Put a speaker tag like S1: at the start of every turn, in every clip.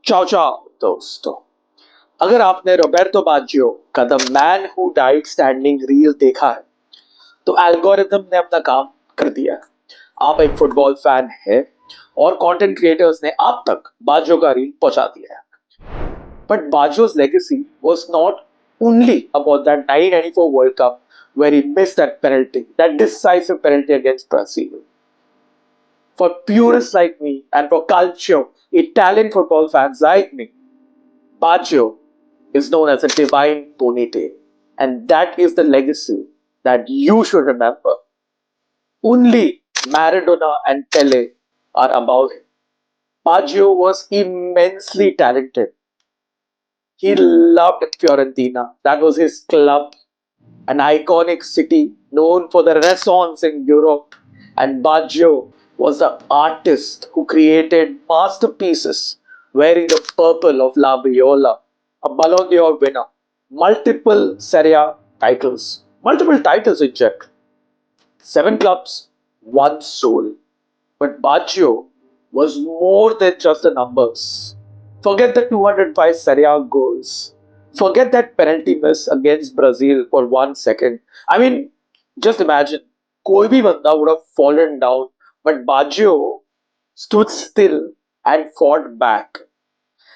S1: चाओ चाओ दोस्तों। अगर आपने रोबर्टो बाज्यो का the man who died standing reel देखा है तो एल्गोरिथम ने अपना काम कर दिया है। आप एक फुटबॉल फैन है और कंटेंट क्रिएटर्स ने आप तक बाजो का रील पहुंचा दिया है। But Baggio's legacy was not only about that 1994 World Cup where he missed that penalty, that decisive penalty against Brazil. For purists like me and for culture, Italian football fans like me, Baggio is known as a divine ponytail. And that is the legacy that you should remember. Only Maradona and Pele are above him. Baggio was immensely talented. He loved Fiorentina. That was his club, an iconic city known for the Renaissance in Europe. And Baggio was the artist who created masterpieces wearing the purple of La Viola, a Ballon d'Or winner, multiple titles in check, 7 clubs, one soul. But Baggio was more than just the numbers. Forget the 205 Serie A goals. Forget that penalty miss against Brazil for 1 second. I mean, just imagine, koi bhi banda would have fallen down, but Baggio stood still and fought back.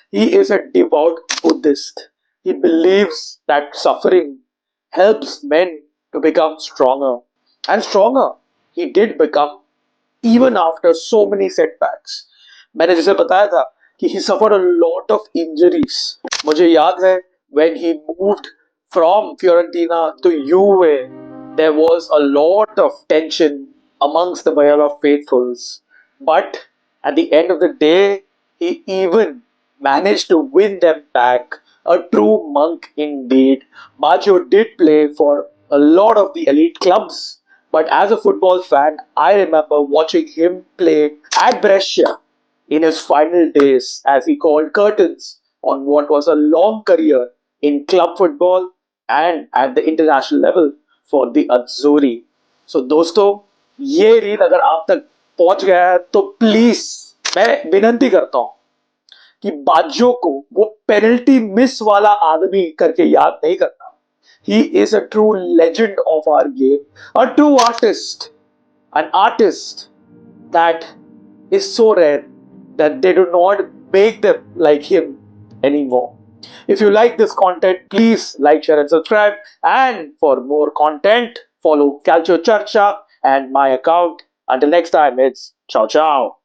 S1: He is a devout Buddhist. He believes that suffering helps men to become stronger. And stronger he did become even after so many setbacks. मैंने जैसे बताया था कि he suffered a lot of injuries. मुझे याद है when he moved from Fiorentina to Juve, there was a lot of tension amongst the Viola faithfuls. But at the end of the day, he even managed to win them back. A true monk indeed. Baggio did play for a lot of the elite clubs, but as a football fan, I remember watching him play at Brescia in his final days as he called curtains on what was a long career in club football and at the international level for the Azzurri. So दोस्तों, ये reel अगर आप तक पहुंच गया है तो please मैं विनंती करता हूं कि बाज्यो को वो पेनल्टी मिस वाला आदमी करके याद नहीं करना. He is a true legend of our game, a true artist, an artist that is so rare that they do not make them like him anymore. If you like this content, please like, share, and subscribe. And for more content, follow Calcio Charcha and my account. Until next time, it's ciao ciao.